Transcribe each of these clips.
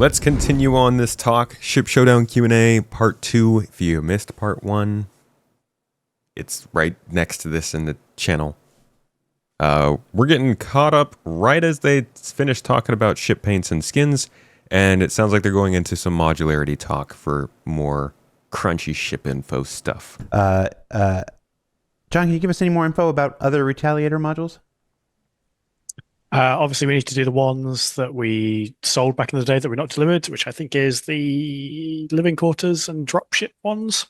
let's continue on this talk. Ship Showdown Q&A Part 2. If you missed Part 1, it's right next to this in the channel. We're getting caught up right as they finish talking about ship paints and skins, and it sounds like they're going into some modularity talk for more crunchy ship info stuff. John, can you give us any more info about other Retaliator modules? Obviously, we need to do the ones that we sold back in the day that were not delivered, which I think is the living quarters and dropship ones.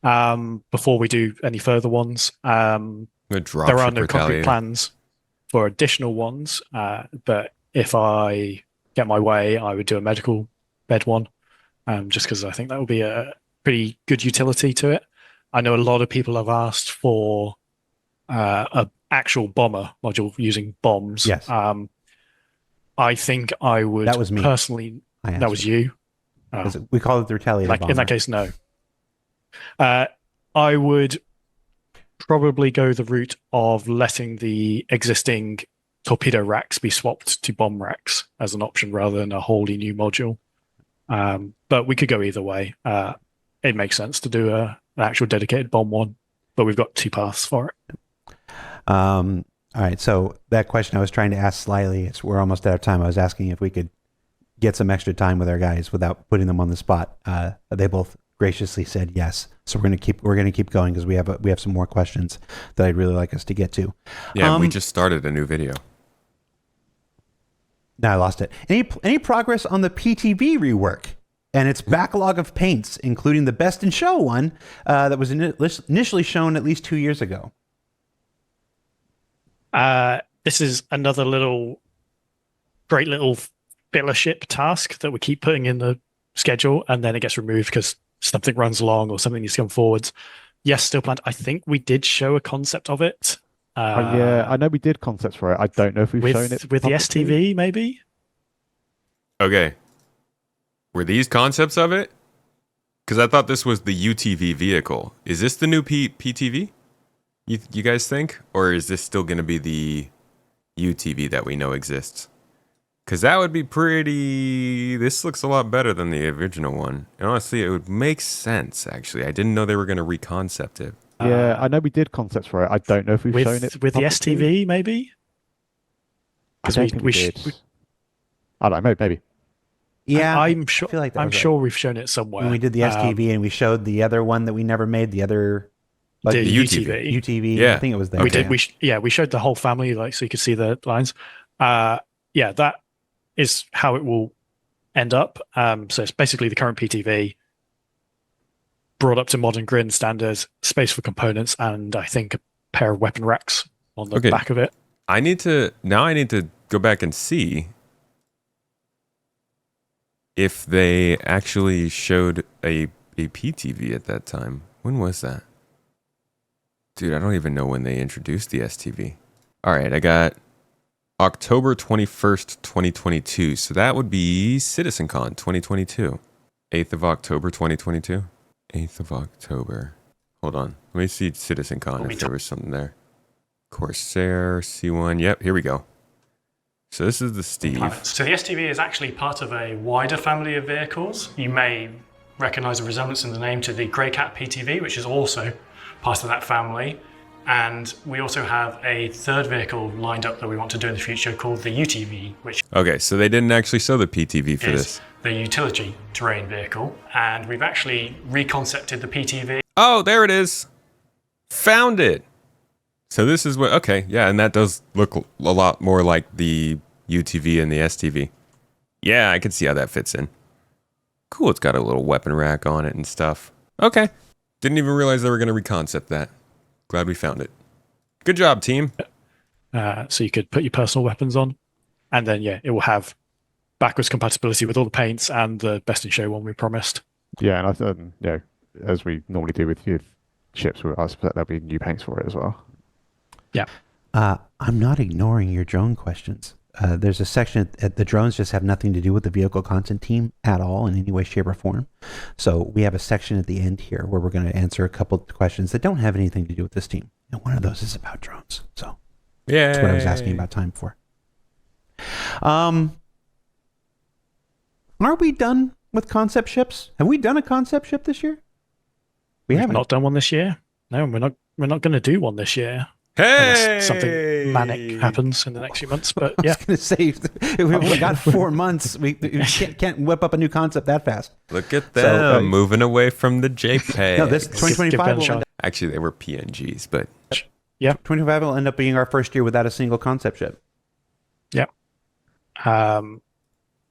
Before we do any further ones, there are no concrete plans for additional ones. But if I get my way, I would do a medical bed one, just because I think that would be a pretty good utility to it. I know a lot of people have asked for a actual bomber module using bombs. Yes. I think I would. That was me. Personally. That was you. We call it the Retaliator bomber. In that case, no. I would probably go the route of letting the existing torpedo racks be swapped to bomb racks as an option rather than a wholly new module. But we could go either way. It makes sense to do an actual dedicated bomb one, but we've got two paths for it. All right, so that question I was trying to ask slyly, we're almost out of time. I was asking if we could get some extra time with our guys without putting them on the spot. They both graciously said yes. So we're gonna keep going because we have some more questions that I'd really like us to get to. Yeah, we just started a new video. Now I lost it. Any progress on the PTV rework and its backlog of paints, including the best in show one that was initially shown at least 2 years ago? This is another great little fellowship task that we keep putting in the schedule, and then it gets removed because something runs long or something needs to come forwards. Yes, still planned. I think we did show a concept of it. Yeah, I know we did concepts for it. I don't know if we've shown it with the STV, maybe. Okay, were these concepts of it? Because I thought this was the UTV vehicle. Is this the new PTV? You guys think? Or is this still going to be the UTV that we know exists? Because that would be pretty... This looks a lot better than the original one. And honestly, it would make sense, actually. I didn't know they were going to reconcept it. Yeah, I know we did concepts for it. I don't know if we've shown it. With the STV, maybe? Because we did. I don't know, maybe. Yeah, I'm sure. I'm sure we've shown it somewhere. When we did the STV and we showed the other one that we never made, the other... Like the UTV. UTV, yeah. I think it was there. We did. We showed the whole family, so you could see the lines. Yeah, that is how it will end up. So it's basically the current PTV brought up to modern grid standards, space for components, and I think a pair of weapon racks on the back of it. I need to go back and see if they actually showed a PTV at that time. When was that? Dude, I don't even know when they introduced the STV. All right, I got October 21st, 2022. So that would be CitizenCon 2022. 8th of October, 2022. 8th of October. Hold on. Let me see CitizenCon if there was something there. Corsair, C1. Yep, here we go. So this is the Steve. So the STV is actually part of a wider family of vehicles. You may recognize a resemblance in the name to the Greycat PTV, which is also part of that family. And we also have a third vehicle lined up that we want to do in the future called the UTV, which... Okay, so they didn't actually show the PTV for this. The utility terrain vehicle. And we've actually reconcepted the PTV. Oh, there it is. Found it. So this is what... Okay, yeah, and that does look a lot more like the UTV and the STV. Yeah, I can see how that fits in. Cool, it's got a little weapon rack on it and stuff. Okay. Didn't even realize they were going to reconcept that. Glad we found it. Good job, team. So you could put your personal weapons on, and then, yeah, it will have backwards compatibility with all the paints and the best in show one we promised. Yeah, and I thought, as we normally do with ships, I suspect there'll be new paints for it as well. Yeah. I'm not ignoring your drone questions. There's a section at the drones just have nothing to do with the vehicle content team at all in any way, shape, or form. So we have a section at the end here where we're going to answer a couple of questions that don't have anything to do with this team. And one of those is about drones. So that's what I was asking about time for. Aren't we done with concept ships? Have we done a concept ship this year? We We've haven't. not done one this year. No, we're not going to do one this year. Hey! Unless something manic happens in the next few months. But I yeah, was going to say, we've only got 4 months. We can't whip up a new concept that fast. Look at them moving away from the JPEG. No, this Give 2025 Ben a will shot. Actually, they were PNGs, but 2025 will end up being our first year without a single concept ship.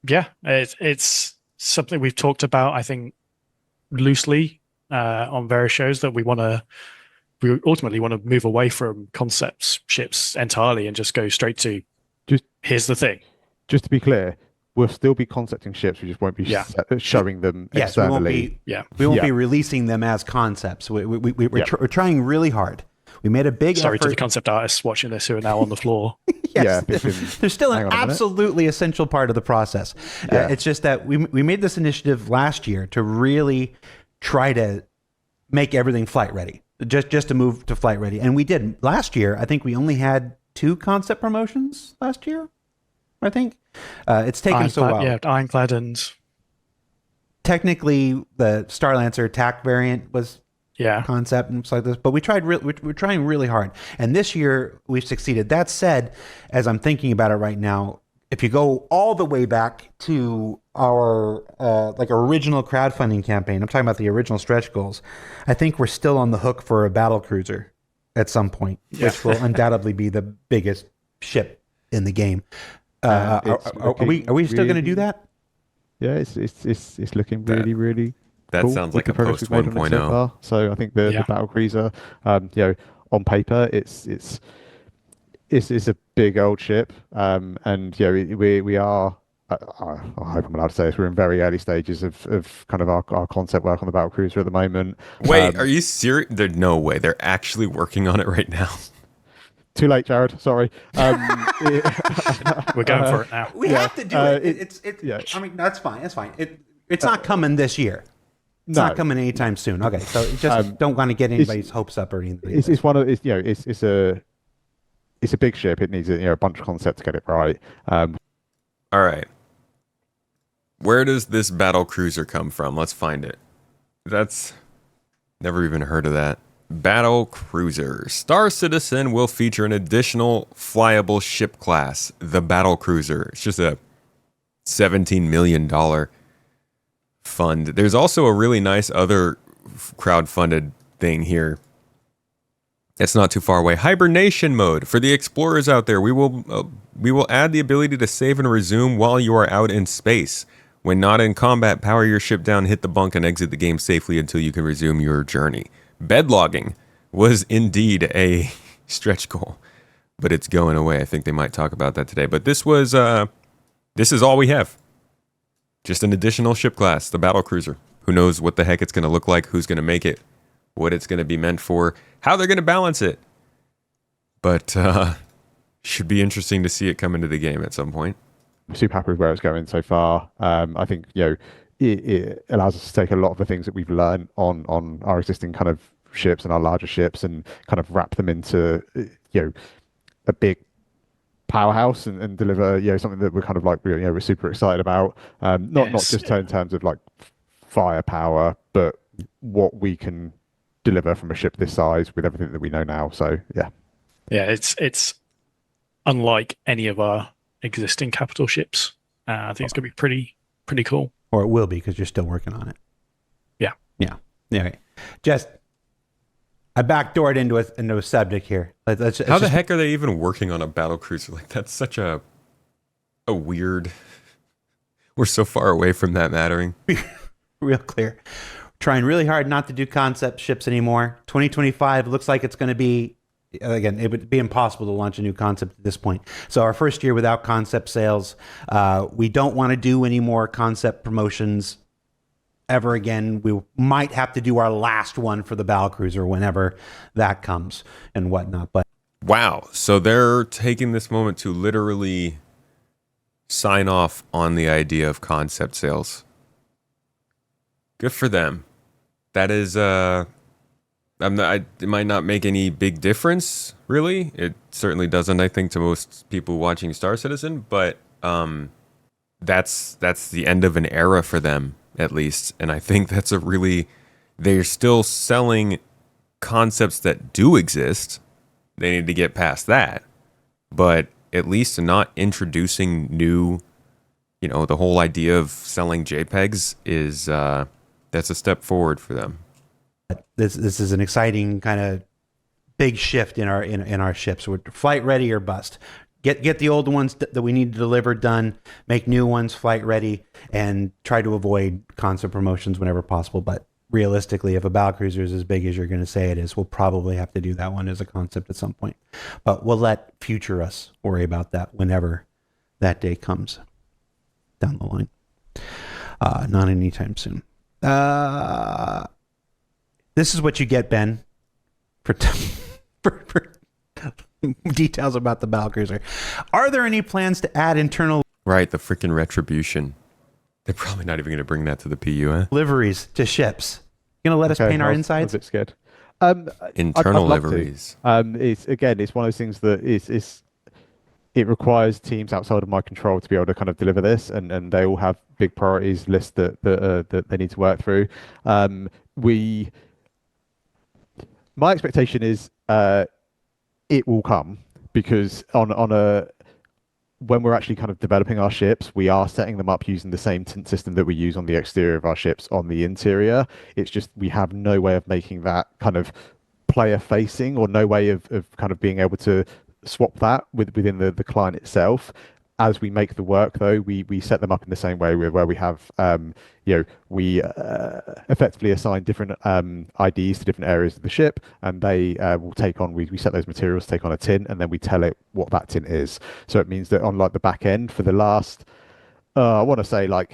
Yeah, it's something we've talked about, I think, loosely on various shows, that we ultimately want to move away from concept ships entirely and just go straight to here's the thing. Just to be clear, we'll still be concepting ships. We just won't be Yeah. showing them Yes, we won't externally. we won't be releasing them as concepts. We're trying really hard. We made a big Sorry to effort. the concept artists watching this who are now on the floor. Yes, Yeah, thinking, they're still hang an on a minute. absolutely essential part of the process. Yeah. It's just that we made this initiative last year to really try to make everything flight ready, just to move to flight ready, and we did. Last year, I think we only had 2 concept promotions last year. I think it's taken us a while. Yeah, Ironclad and Technically, the Starlancer attack variant was yeah, concept and stuff like this, but we're trying really hard, and this year we've succeeded. That said, as I'm thinking about it right now, if you go all the way back to our original crowdfunding campaign, I'm talking about the original stretch goals, I think we're still on the hook for a battlecruiser at some point, which will undoubtedly be the biggest ship in the game. Are we still going to do that? Yeah, it's looking really that cool sounds with like the a progress post we've made on it 1.0. so far. So I think the battlecruiser, on paper, it's a big old ship, and we are. I hope I'm allowed to say this. We're in very early stages of kind of our concept work on the battlecruiser at the moment. Wait, are you serious? There's no way. They're actually working on it right now. Too late, Jared. Sorry. we're going for it now. We have to do it. I mean, that's fine. That's fine. It's not coming this year. It's not coming anytime soon. Okay, so just don't want to get anybody's hopes up or anything. It's a big ship. It needs a bunch of concept to get it right. All right. Where does this battle cruiser come from? Let's find it. That's never even heard of that. Battle cruiser. Star Citizen will feature an additional flyable ship class, the battle cruiser. It's just a $17 million fund. There's also a really nice other crowdfunded thing here. It's not too far away. Hibernation mode. For the explorers out there, we will add the ability to save and resume while you are out in space. When not in combat, power your ship down, hit the bunk, and exit the game safely until you can resume your journey. Bedlogging was indeed a stretch goal, but it's going away. I think they might talk about that today. But this is all we have. Just an additional ship class, the battle cruiser. Who knows what the heck it's going to look like, who's going to make it, what it's going to be meant for, how they're going to balance it. But should be interesting to see it come into the game at some point. I'm super happy with where it's going so far. I think it allows us to take a lot of the things that we've learned on our existing kind of ships and our larger ships and kind of wrap them into a big powerhouse and deliver something that we're kind of like we're super excited about. Not just in terms of like firepower, but what we can deliver from a ship this size with everything that we know now. So yeah, it's unlike any of our existing capital ships. I think it's going to be pretty cool. Or it will be because you're still working on it. Yeah. Okay. Just I backdoored into a subject here. How the heck are they even working on a battle cruiser? Like that's such a weird. We're so far away from that mattering. Real clear. Trying really hard not to do concept ships anymore. 2025 looks like it's going to be. Again, it would be impossible to launch a new concept at this point. So our first year without concept sales, we don't want to do any more concept promotions ever again. We might have to do our last one for the battlecruiser whenever that comes and whatnot. But wow, so they're taking this moment to literally sign off on the idea of concept sales. Good for them. That is it might not make any big difference, really. It certainly doesn't, I think, to most people watching Star Citizen, but that's the end of an era for them, at least. And I think that's they're still selling concepts that do exist. They need to get past that. But at least not introducing new, the whole idea of selling JPEGs is that's a step forward for them. This is an exciting kind of big shift in our ships. We're flight ready or bust. Get the old ones that we need to deliver done, make new ones flight ready, and try to avoid constant promotions whenever possible. But realistically, if a battlecruiser is as big as you're going to say it is, we'll probably have to do that one as a concept at some point. But we'll let future us worry about that whenever that day comes down the line. Not anytime soon. This is what you get, Ben, for details about the battlecruiser. Are there any plans to add internal Right, the freaking retribution. They're probably not even going to bring that to the PU, huh? liveries to ships? You gonna let us paint our I was insides? a bit scared. Internal I'd love to. liveries. It's one of those things that it requires teams outside of my control to be able to kind of deliver this, and they all have big priorities lists that they need to work through. My expectation is it will come, because when we're actually kind of developing our ships, we are setting them up using the same tint system that we use on the exterior of our ships on the interior. It's just we have no way of making that kind of player facing, or no way of kind of being able to swap that within the client itself. As we make the work, though, we set them up in the same way where we have, we effectively assign different IDs to different areas of the ship, and they will take on, we set those materials to take on a tint, and then we tell it what that tint is. So it means that on like the back end for the last, I want to say like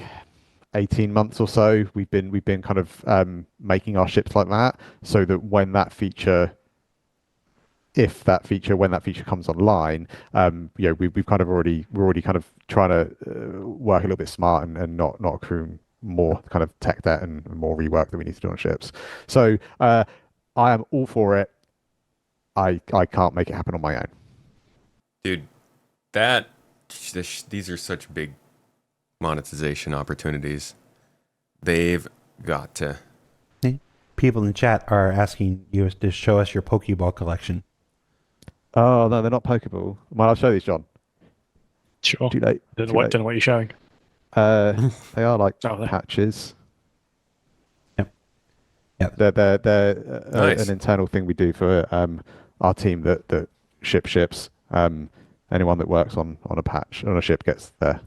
18 months or so, we've been kind of making our ships like that, so that when that feature comes online, we've kind of we're already kind of trying to work a little bit smart and not accrue more kind of tech debt and more rework that we need to do on ships. So I am all for it. I can't make it happen on my own. Dude, these are such big monetization opportunities. They've got to. People in chat are asking you to show us your Pokeball collection. Oh no, they're not Pokeball. Well, I'll show these, John. Sure. Too late. Don't know what you're showing. They are like Oh, there. patches. Yep. They're Nice. an internal thing we do for our team that ships. Anyone that works on a ship gets their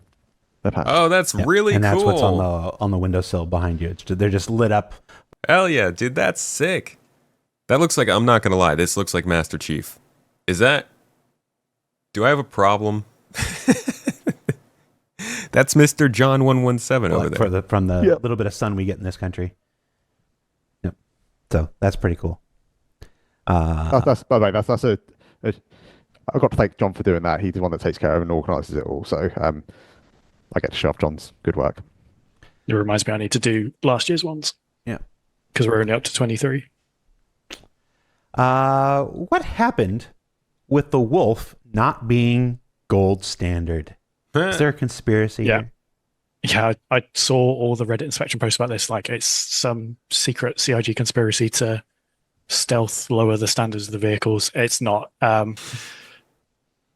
patch. Oh, that's really and that's cool. what's on the windowsill behind you. They're just lit up. Hell yeah, dude, that's sick. That looks like, I'm not going to lie, this looks like Master Chief. Do I have a problem? That's Mr. John 117 over there. from the Yep. little bit of sun we get in this country. Yep. So that's pretty cool. That's by the way, that's I've got to thank John for doing that. He's the one that takes care of and organises it all. So I get to show off John's good work. It reminds me I need to do last year's ones. Yeah. Because we're only up to 23. What happened with the wolf not being gold standard? Is there a conspiracy Yeah. here? Yeah, I saw all the Reddit inspection posts about this. Like, it's some secret CIG conspiracy to stealth lower the standards of the vehicles. It's not.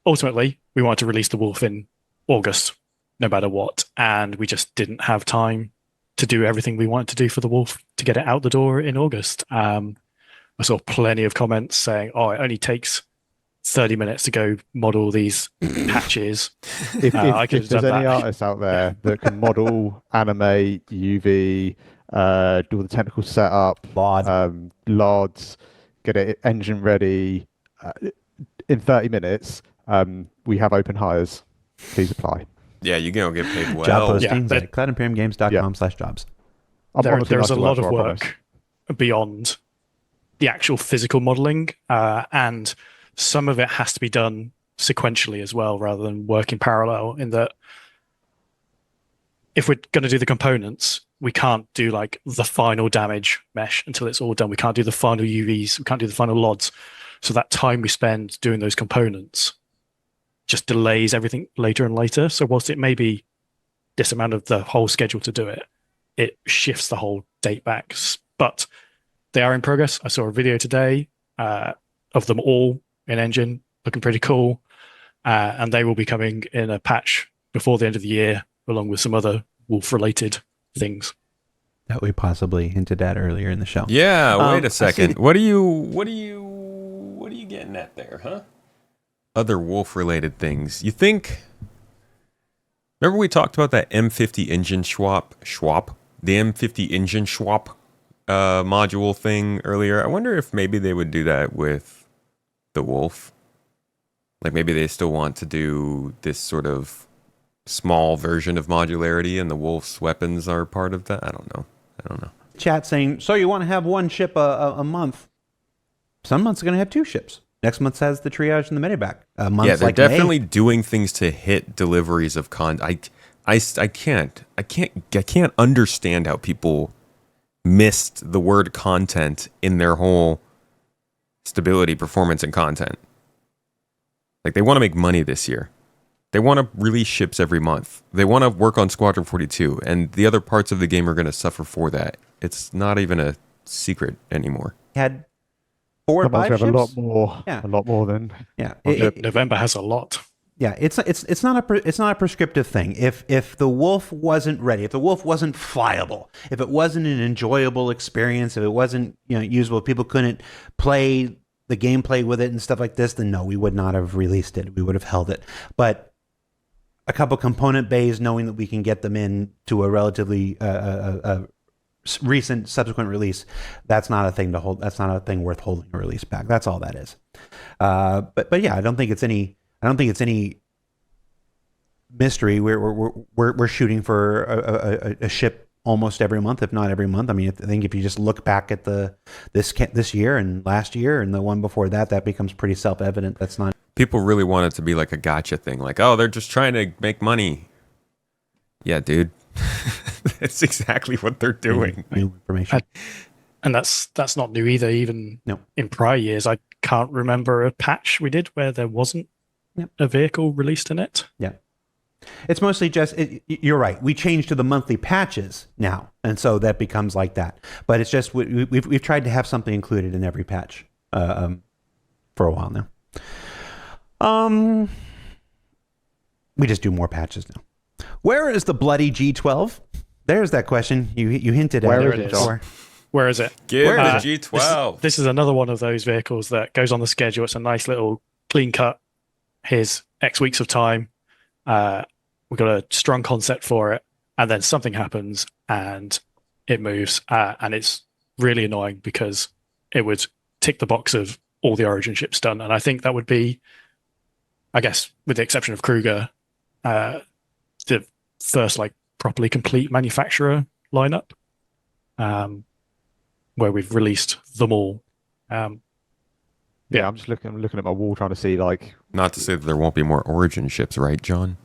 Ultimately, we wanted to release the Wolf in August, no matter what, and we just didn't have time to do everything we wanted to do for the Wolf to get it out the door in August. I saw plenty of comments saying, "Oh, it only takes 30 minutes to go model these patches." If I could there's have done any that. artists out there that can model, animate, UV, do all the technical setup, LODs, get it engine ready in 30 minutes, we have open hires. Please apply. Yeah, you're going to get paid well. Job Yeah, postings but- at cloudimperiumgames.com/jobs. I'm honestly There's nice a to lot work of for, I promise. work beyond the actual physical modeling, and some of it has to be done sequentially as well, rather than work in parallel. In that, if we're going to do the components, we can't do like the final damage mesh until it's all done. We can't do the final UVs. We can't do the final LODs. So that time we spend doing those components just delays everything later and later. So whilst it may be this amount of the whole schedule to do it, it shifts the whole date back. But they are in progress. I saw a video today of them all in engine, looking pretty cool. And they will be coming in a patch before the end of the year, along with some other Wolf-related things that we possibly hinted at earlier in the show. Yeah, wait a second. What are you getting at there, huh? Other Wolf-related things. You think? Remember we talked about that M50 engine swap? The M50 engine swap module thing earlier. I wonder if maybe they would do that with the Wolf. Like maybe they still want to do this sort of small version of modularity, and the Wolf's weapons are part of that. I don't know. Chat saying, so you want to have one ship a month? Some months are going to have two ships. Next month has the triage and the medevac. Yeah, they're definitely doing things to hit deliveries of content. I can't understand how people missed the word content in their whole stability, performance, and content. Like, they want to make money this year. They want to release ships every month. They want to work on Squadron 42, and the other parts of the game are going to suffer for that. It's not even a secret anymore. Had 4 or 5 ships? A lot more than. Yeah, November has a lot. Yeah, it's not a prescriptive thing. If the Wolf wasn't ready, if the Wolf wasn't flyable, if it wasn't an enjoyable experience, if it wasn't usable, people couldn't play the gameplay with it and stuff like this, then no, we would not have released it. We would have held it. But a couple component bays, knowing that we can get them in to a relatively recent subsequent release, that's not a thing to hold. That's not a thing worth holding a release back. That's all that is. But yeah, I don't think it's any mystery. We're shooting for a ship almost every month, if not every month. I mean, I think if you just look back at this year and last year and the one before that, that becomes pretty self-evident. That's not. People really want it to be like a gotcha thing, like, oh, they're just trying to make money. Yeah, dude, that's exactly what they're doing. New information, and that's not new either. Even in prior years, I can't remember a patch we did where there wasn't a vehicle released in it. Yeah. It's mostly just, you're right. We changed to the monthly patches now, and so that becomes like that. But it's just we've tried to have something included in every patch for a while now. We just do more patches now. Where is the bloody G12? There's that question you hinted at it before. Where is it? Give the G12. This is another one of those vehicles that goes on the schedule. It's a nice little clean cut. Here's X weeks of time. We've got a strong concept for it, and then something happens and it moves, and it's really annoying because it would tick the box of all the Origin ships done, and I think that would be, I guess, with the exception of Kruger, the first properly complete manufacturer lineup, where we've released them all. I'm just looking at my wall trying to see Not to say that there won't be more Origin ships, right, John?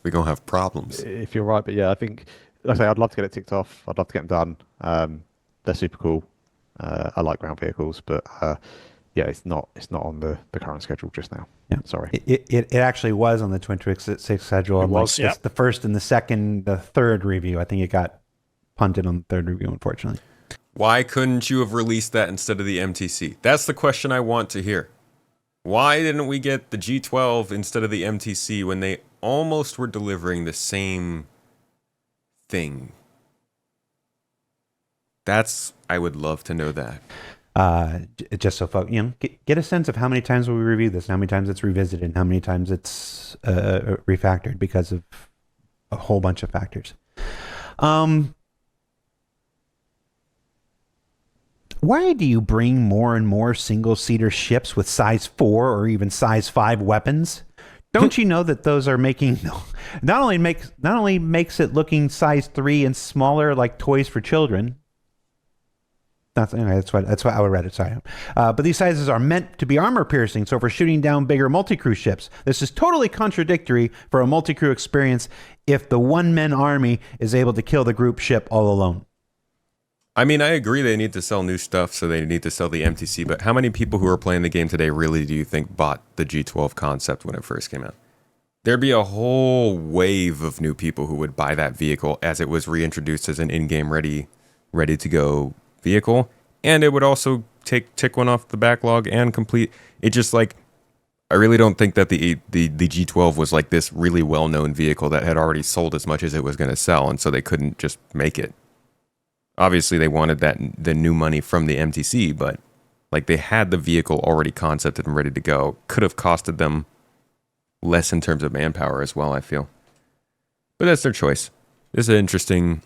We're going to have problems. If you're right, but yeah, I think, like I say, I'd love to get it ticked off. I'd love to get them done. They're super cool. I like ground vehicles, but yeah, it's not on the current schedule just now. Yeah, sorry. It actually was on the Twin Twix 6 schedule. It was, it's the first and the second, the third review. I think it got punted on the third review, unfortunately. Why couldn't you have released that instead of the MTC? That's the question I want to hear. Why didn't we get the G12 instead of the MTC when they almost were delivering the same thing? I would love to know that. Just so folks, get a sense of how many times we review this, how many times it's revisited, and how many times it's refactored because of a whole bunch of factors. Why do you bring more and more single-seater ships with size 4 or even size 5 weapons? Don't you know that those are making not only makes it looking size 3 and smaller like toys for children? That's why I would read it. Sorry, but these sizes are meant to be armor piercing. So for shooting down bigger multi-crew ships, this is totally contradictory for a multi-crew experience if the one-man army is able to kill the group ship all alone. I mean, I agree they need to sell new stuff, so they need to sell the MTC, but how many people who are playing the game today really do you think bought the G12 concept when it first came out? there'd be a whole wave of new people who would buy that vehicle as it was reintroduced as an in-game ready to go vehicle, and it would also tick one off the backlog and complete it. Just like, I really don't think that the G12 was like this really well-known vehicle that had already sold as much as it was going to sell, and so they couldn't just make it. Obviously they wanted the new money from the MTC, but like, they had the vehicle already concepted and ready to go. Could have costed them less in terms of manpower as well, I feel. But that's their choice. This is an interesting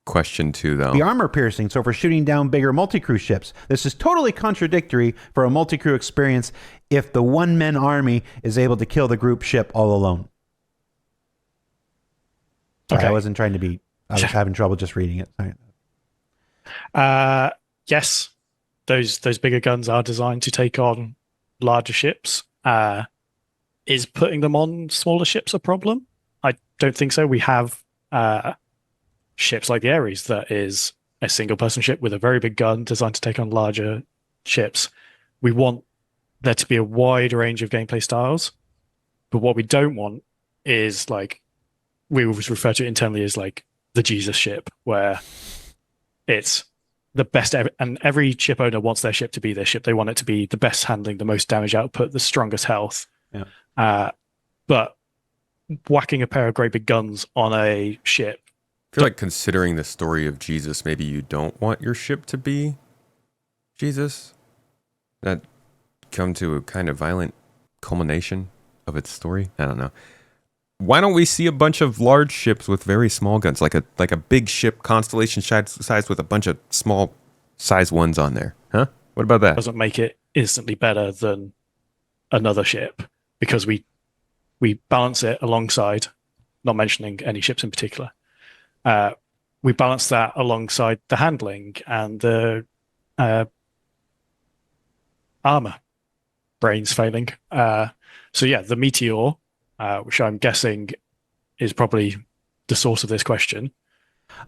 question too, though. The armor piercing, so for shooting down bigger multi-crew ships. This is totally contradictory for a multi-crew experience if the one-man army is able to kill the group ship all alone. Sorry, Okay. I wasn't trying to be... I was having trouble just reading it. Sorry. Yes, those bigger guns are designed to take on larger ships. Is putting them on smaller ships a problem? I don't think so. We have ships like the Ares that is a single person ship with a very big gun designed to take on larger ships. We want there to be a wide range of gameplay styles, but what we don't want is, like, we always refer to it internally as like the Jesus ship, where it's the best ever, and every ship owner wants their ship to be their ship. They want it to be the best handling, the most damage output, the strongest health. Yeah. But whacking a pair of great big guns on a ship, I feel like, considering the story of Jesus, maybe you don't want your ship to be Jesus. That come to a kind of violent culmination of its story. I don't know. Why don't we see a bunch of large ships with very small guns, like a big ship, Constellation size, with a bunch of small size ones on there? Huh? What about that? doesn't make it instantly better than another ship, because we balance it alongside, not mentioning any ships in particular, we balance that alongside the handling and the armor. Brains failing. So yeah, the Meteor, which I'm guessing is probably the source of this question.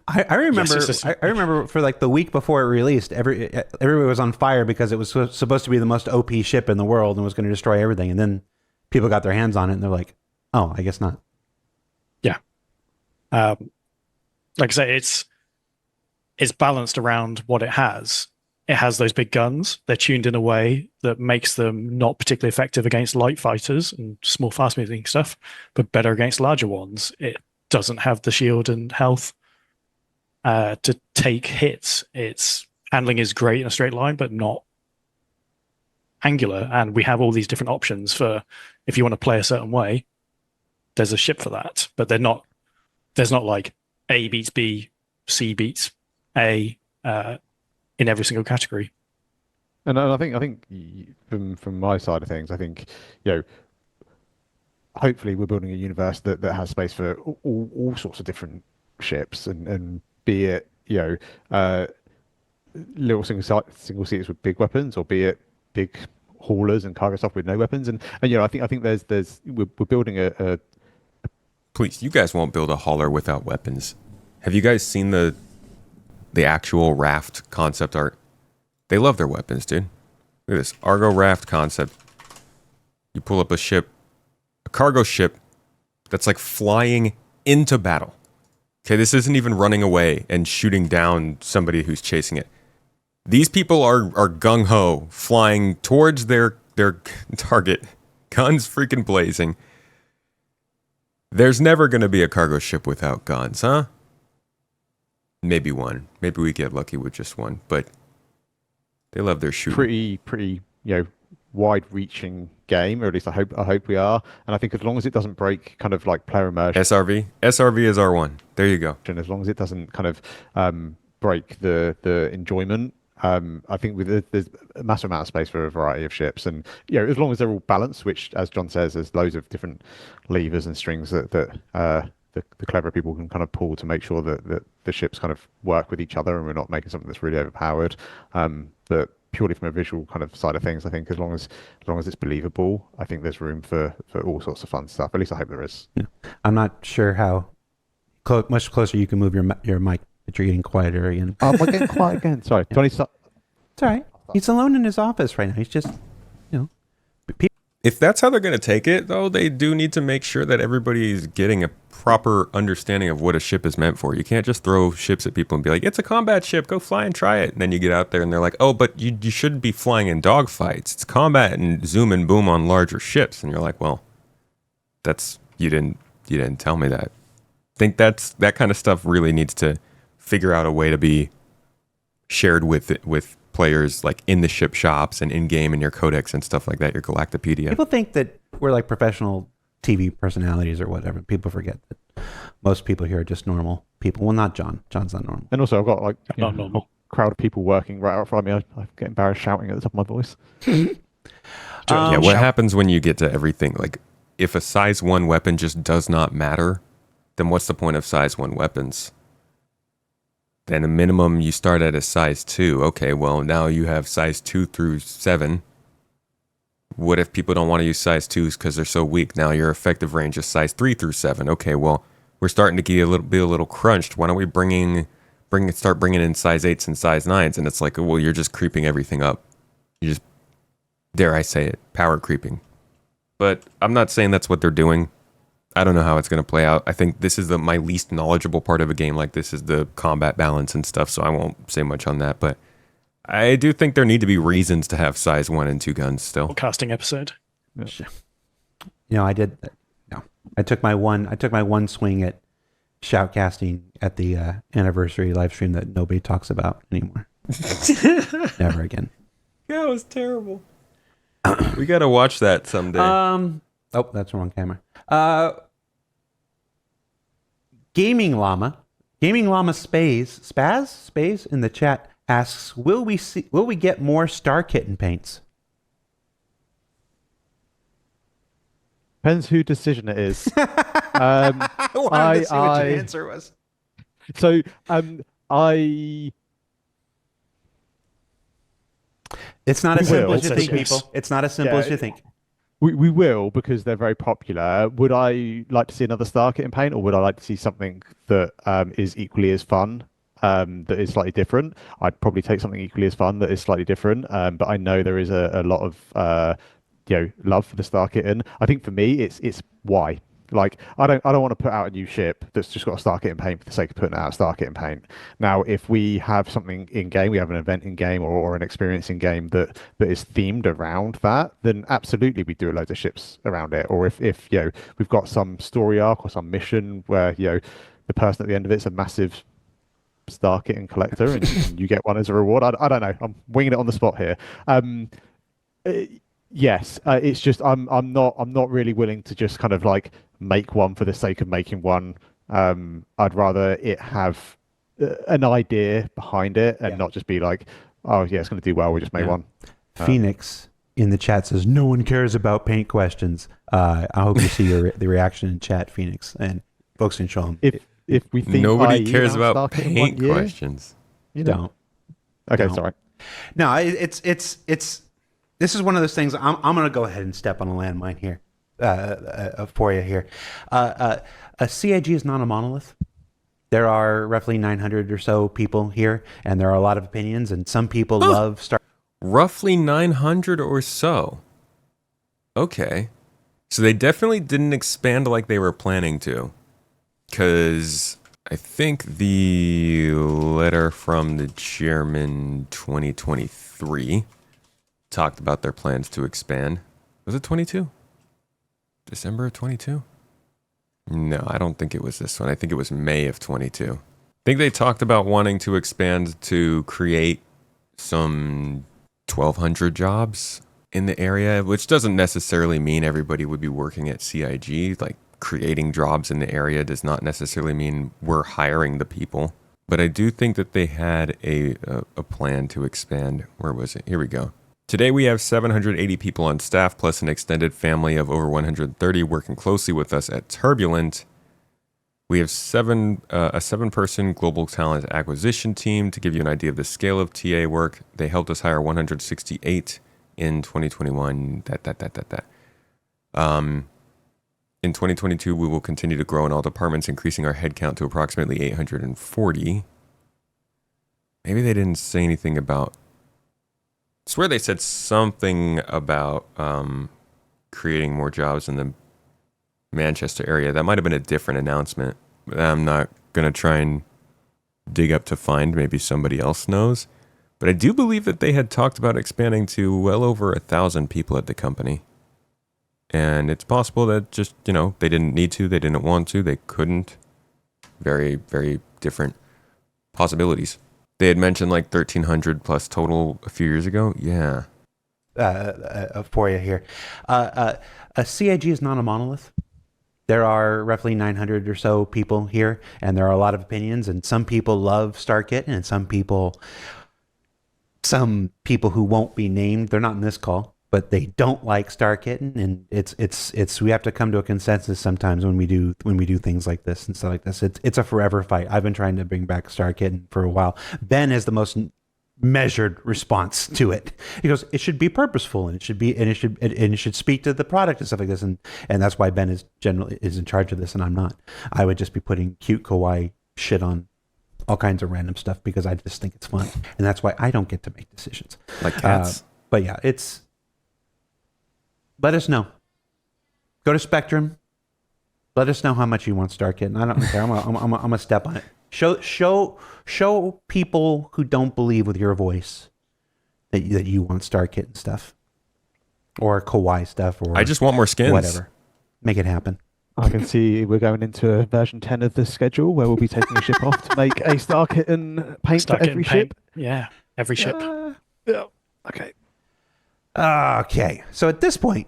I remember. Yes, I remember for like the week before it released, everybody was on fire because it was supposed to be the most OP ship in the world and was going to destroy everything. And then people got their hands on it and they're like, "Oh, I guess not." Yeah. Like I say, it's balanced around what it has. It has those big guns. They're tuned in a way that makes them not particularly effective against light fighters and small, fast-moving stuff, but better against larger ones. It doesn't have the shield and health to take hits. Its handling is great in a straight line, but not angular. And we have all these different options for, if you want to play a certain way, there's a ship for that. But there's not like A beats B, C beats A in every single category. And I think from my side of things, I think, hopefully we're building a universe that has space for all sorts of different ships, and be it little single seaters with big weapons, or be it big haulers and cargo stuff with no weapons, and I think we're building a Please, you guys won't build a hauler without weapons. Have you guys seen the actual raft concept art? They love their weapons, dude. Look at this Argo raft concept. You pull up a ship, a cargo ship that's like flying into battle. Okay, this isn't even running away and shooting down somebody who's chasing it. These people are gung-ho, flying towards their target, guns freaking blazing. There's never going to be a cargo ship without guns, huh? Maybe one. Maybe we get lucky with just one, but they love their shooting. pretty wide-reaching game, or at least I hope we are. And I think as long as it doesn't break kind of like player immersion, SRV is R1. There you go. and as long as it doesn't kind of break the enjoyment, I think there's a massive amount of space for a variety of ships, and as long as they're all balanced, which, as John says, there's loads of different levers and strings that the clever people can kind of pull to make sure that the ships kind of work with each other, and we're not making something that's really overpowered. But purely from a visual kind of side of things, I think as long as it's believable, I think there's room for all sorts of fun stuff. At least I hope there is. Yeah. I'm not sure how much closer you can move your mic, but you're getting quieter again. Oh, am I getting quiet again? Sorry. Yeah. Do I need to start? It's all right. He's alone in his office right now. He's just, If that's how they're going to take it, though, they do need to make sure that everybody's getting a proper understanding of what a ship is meant for. You can't just throw ships at people and be like, it's a combat ship, go fly and try it. And then you get out there and they're like, oh, but you shouldn't be flying in dogfights. It's combat and zoom and boom on larger ships. And you're like, well, that's you didn't tell me that. I think that kind of stuff really needs to figure out a way to be shared with players, like in the ship shops and in game in your codex and stuff like that, your Galactopedia. People think that we're like professional TV personalities or whatever. People forget that most people here are just normal people. Well, not John. John's not normal. And also, I've got like Not a normal. whole crowd of people working right out front of me. I get embarrassed shouting at the top of my voice. Yeah, what happens when you get to everything? Like, if a size 1 weapon just does not matter, then what's the point of size 1 weapons? Then a minimum you start at a size 2. Okay, well, now you have size 2 through 7. What if people don't want to use size 2s because they're so weak? Now your effective range is size 3 through 7. Okay, well, we're starting to be a little crunched. Why don't we start bringing in size 8s and size 9s? And it's like, well, you're just creeping everything up. You just, dare I say it, power creeping. But I'm not saying that's what they're doing. I don't know how it's going to play out. I think this is my least knowledgeable part of a game like this is the combat balance and stuff, so I won't say much on that. But I do think there need to be reasons to have size 1 and 2 guns still. Casting episode. You know, I did. No, I took my one swing at shoutcasting at the anniversary live stream that nobody talks about anymore. Never again. Yeah, it was terrible. We got to watch that someday. Oh, that's the wrong camera. Gaming Llama Spaz in the chat asks, will we get more Star Kitten paints? Depends whose decision it is. I wanted to see what your answer was. So, It's not as simple as you think, Yes. people. It's not as simple as you think. we will, because they're very popular. Would I like to see another Star Kitten paint, or would I like to see something that is equally as fun, that is slightly different? I'd probably take something equally as fun that is slightly different. But I know there is a lot of love for the Star Kitten. I think for me, it's why. Like, I don't want to put out a new ship that's just got a Star Kitten paint for the sake of putting out a Star Kitten paint. Now, if we have something in game, we have an event in game or an experience in game that is themed around that, then absolutely we do a load of ships around it. Or if we've got some story arc or some mission where the person at the end of it's a massive Star Kitten collector and you get one as a reward. I don't know. I'm winging it on the spot here. Yes, it's just I'm not really willing to just kind of like make one for the sake of making one. I'd rather it have an idea behind it and not just be like, oh yeah, it's going to do well. We just made one. Phoenix in the chat says no one cares about paint questions. I hope you see the reaction in chat, Phoenix, and folks can show them. If we think Nobody cares about paint questions. You don't. Okay, Don't. sorry. No, it's this is one of those things. I'm going to go ahead and step on a landmine here for you here. A CIG is not a monolith. There are roughly 900 or so people here, and there are a lot of opinions, and some people love Star. Roughly 900 or so. Okay. So they definitely didn't expand like they were planning to. Because I think the letter from the chairman 2023 talked about their plans to expand. Was it 22? December of 22? No, I don't think it was this one. I think it was May of 22. I think they talked about wanting to expand to create some 1,200 jobs in the area, which doesn't necessarily mean everybody would be working at CIG. Like, creating jobs in the area does not necessarily mean we're hiring the people. But I do think that they had a plan to expand. Where was it? Here we go. Today we have 780 people on staff, plus an extended family of over 130 working closely with us at Turbulent. We have a 7-person global talent acquisition team. To give you an idea of the scale of TA work, they helped us hire 168 in 2021. In 2022, we will continue to grow in all departments, increasing our headcount to approximately 840. Maybe they didn't say anything about... I swear they said something about creating more jobs in the Manchester area. That might have been a different announcement. I'm not going to try and dig up to find. Maybe somebody else knows. But I do believe that they had talked about expanding to well over 1,000 people at the company. And it's possible that just, they didn't need to, they didn't want to, they couldn't. Very, very different possibilities. They had mentioned like 1,300 plus total a few years ago. Yeah. For you here. A CIG is not a monolith. There are roughly 900 or so people here, and there are a lot of opinions, and some people love StarKit, and some people who won't be named, they're not in this call, but they don't like StarKit, and it's we have to come to a consensus sometimes when we do things like this and stuff like this. It's a forever fight. I've been trying to bring back StarKit for a while. Ben has the most measured response to it. He goes, it should be purposeful, and it should speak to the product and stuff like this, and that's why Ben is in charge of this, and I'm not. I would just be putting cute kawaii shit on all kinds of random stuff because I just think it's fun, and that's why I don't get to make decisions. Like cats. But yeah, let us know. Go to Spectrum. Let us know how much you want StarKit, and I don't care. I'm gonna step on it. Show people who don't believe with your voice that you want StarKit and stuff, or kawaii stuff, or I just want more skins. Whatever. Make it happen. I can see we're going into a version 10 of the schedule where we'll be taking a ship off to make a StarKit and paint for every ship. Yeah, every ship. Yeah. Okay. Okay. So at this point,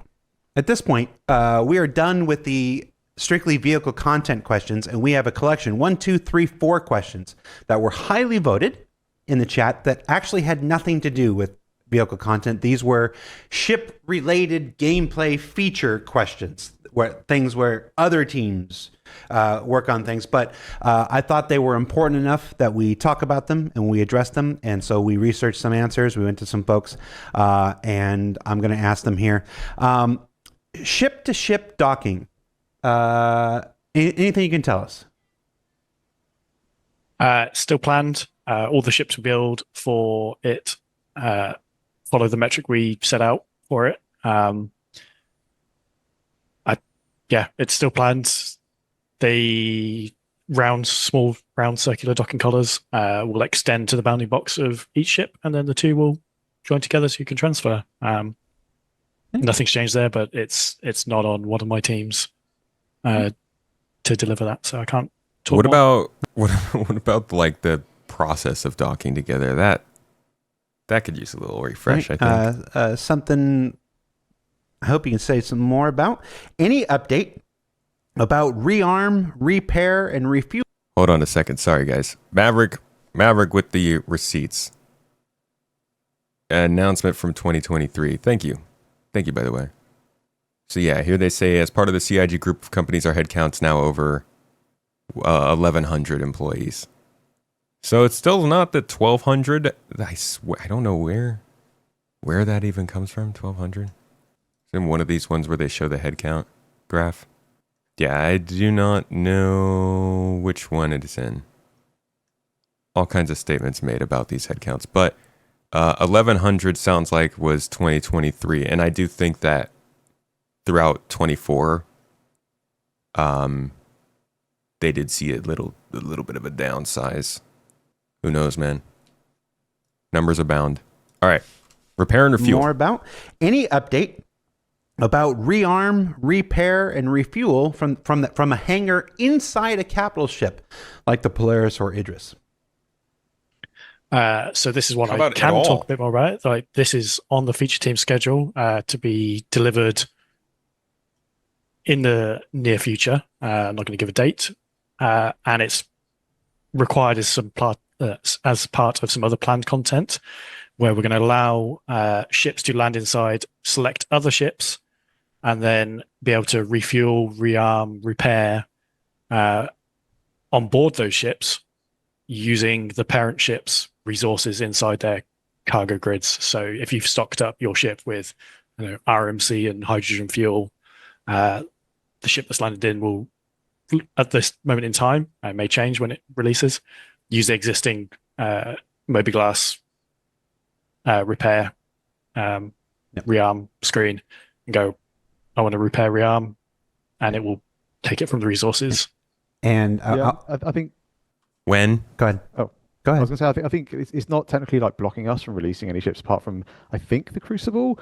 we are done with the strictly vehicle content questions, and we have a collection 1, 2, 3, 4 questions that were highly voted in the chat that actually had nothing to do with vehicle content. These were ship-related gameplay feature questions, where other teams work on things. But I thought they were important enough that we talk about them and we address them. And so we researched some answers. We went to some folks, and I'm going to ask them here. Ship-to-ship docking. Anything you can tell us? Still planned. All the ships we build for it follow the metric we set out for it. It's still planned. The small round circular docking collars will extend to the bounding box of each ship, and then the two will join together so you can transfer. Nothing's changed there, but it's not on one of my teams to deliver that, so I can't talk What more. what about like the process of docking together? That could use a little refresh, Right. I think. Something I hope you can say some more about. Any update about rearm, repair, and refuel? Hold on a second. Sorry, guys. Maverick with the receipts. Announcement from 2023. Thank you, by the way. So yeah, here they say, as part of the CIG group of companies, our headcount's now over 1,100 employees. So it's still not the 1,200. I swear, I don't know where that even comes from. 1,200. It's in one of these ones where they show the headcount graph. Yeah, I do not know which one it is in. All kinds of statements made about these headcounts, but 1,100 sounds like was 2023, and I do think that throughout 24, they did see a little bit of a downsize. Who knows, man? Numbers abound. All right, repair and refuel. More about any update about rearm, repair, and refuel from a hangar inside a capital ship like the Polaris or Idris. So this is one How I about can at all? talk a bit more about. Like, this is on the feature team schedule to be delivered in the near future. I'm not going to give a date, and it's required as as part of some other planned content, where we're going to allow ships to land inside, select other ships, and then be able to refuel, rearm, repair on board those ships using the parent ship's resources inside their cargo grids. So if you've stocked up your ship with RMC and hydrogen fuel, the ship that's landed in will, at this moment in time, it may change when it releases, use the existing mobiGlas repair rearm screen and go, I want to repair rearm, and it will take it from the resources. And Yeah, I think. When? go ahead. Oh, Go I ahead. was going to say, I think it's not technically like blocking us from releasing any ships apart from, I think, the Crucible.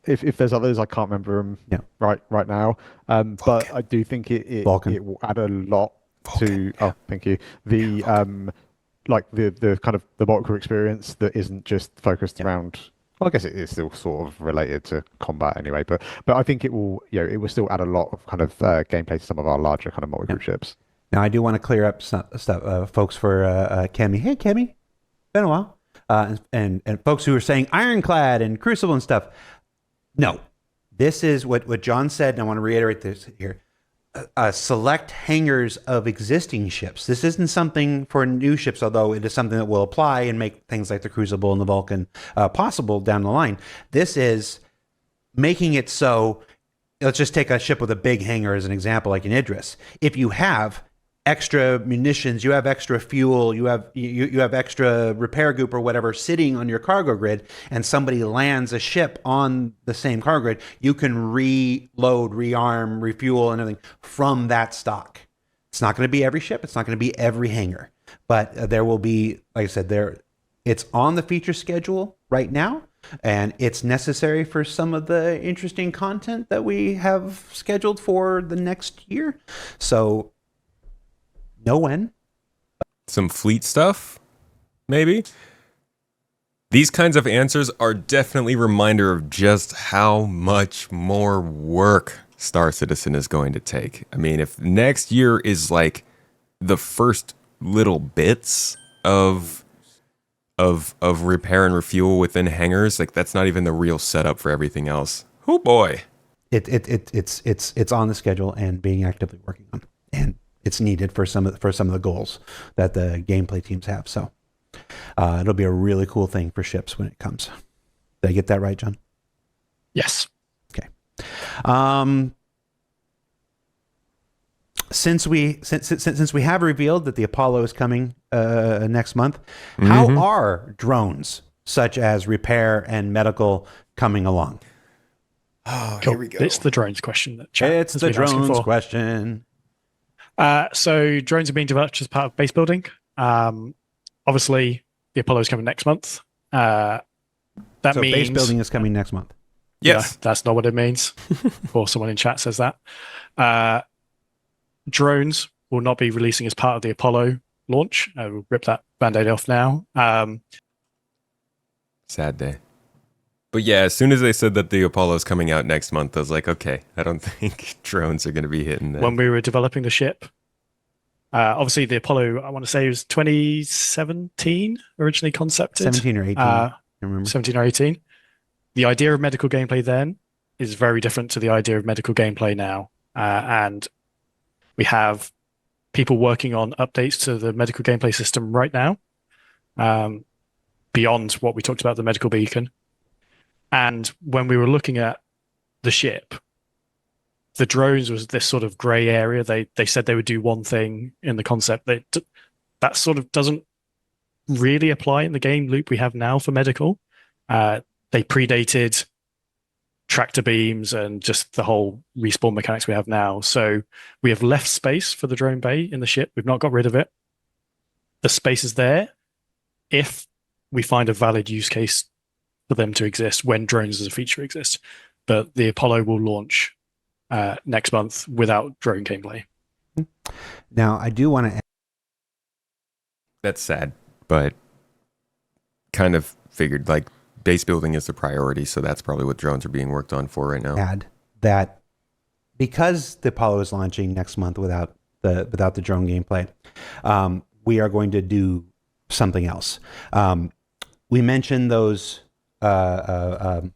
If there's others, I can't remember them Yeah. right now. But I do think it Vulcan. will add a lot to. Vulcan, yeah. Oh, thank you. The like the kind of the Battlecruiser experience that isn't just focused around. Well, I guess it is still sort of related to combat anyway. But I think it will it will still add a lot of kind of gameplay to some of our larger kind of multi-crew ships. Now, I do want to clear up some stuff, folks, for Kemi. Hey, Kemi. Been a while. And folks who are saying Ironclad and Crucible and stuff. No. This is what John said, and I want to reiterate this here. Select hangars of existing ships. This isn't something for new ships, although it is something that will apply and make things like the Crucible and the Vulcan possible down the line. This is making it so, let's just take a ship with a big hangar as an example, like an Idris. If you have extra munitions, you have extra fuel, you have extra repair goop or whatever sitting on your cargo grid, and somebody lands a ship on the same cargo grid, you can reload, rearm, refuel, and everything from that stock. It's not going to be every ship. It's not going to be every hangar, but there will be, like I said, it's on the feature schedule right now, and it's necessary for some of the interesting content that we have scheduled for the next year. So, know when. Some fleet stuff, maybe. These kinds of answers are definitely a reminder of just how much more work Star Citizen is going to take. I mean, if next year is like the first little bits of repair and refuel within hangars, like that's not even the real setup for everything else. Oh boy. It's on the schedule and being actively working on, and it's needed for some of the goals that the gameplay teams have. So it'll be a really cool thing for ships when it comes. Did I get that right, John? Yes. Okay. Since we have revealed that the Apollo is coming next month, how are drones such as repair and medical coming along? Oh, Cool. here we go. It's the drones question that chat It's has the been asking drones for. question. So drones are being developed as part of base building. Obviously, the Apollo is coming next month. That So means base building is coming next month. Yes. No, that's not what it means. Or someone in chat says that. Drones will not be releasing as part of the Apollo launch. We'll rip that band-aid off now. Sad day. But yeah, as soon as they said that the Apollo is coming out next month, I was like, okay, I don't think drones are going to be hitting that. When we were developing the ship, obviously the Apollo, I want to say it was 2017 originally concepted. 17 or 18. I remember. 17 or 18. The idea of medical gameplay then is very different to the idea of medical gameplay now. And we have people working on updates to the medical gameplay system right now, beyond what we talked about, the medical beacon. And when we were looking at the ship, the drones was this sort of gray area. They said they would do one thing in the concept. That sort of doesn't really apply in the game loop we have now for medical. They predated tractor beams and just the whole respawn mechanics we have now. So we have left space for the drone bay in the ship. We've not got rid of it. The space is there if we find a valid use case for them to exist when drones as a feature exist. But the Apollo will launch next month without drone gameplay. Now, I do want to That's sad, but kind of figured like base building is the priority, so that's probably what drones are being worked on for right now. add that because the Apollo is launching next month without the drone gameplay, we are going to do something else. We mentioned those modular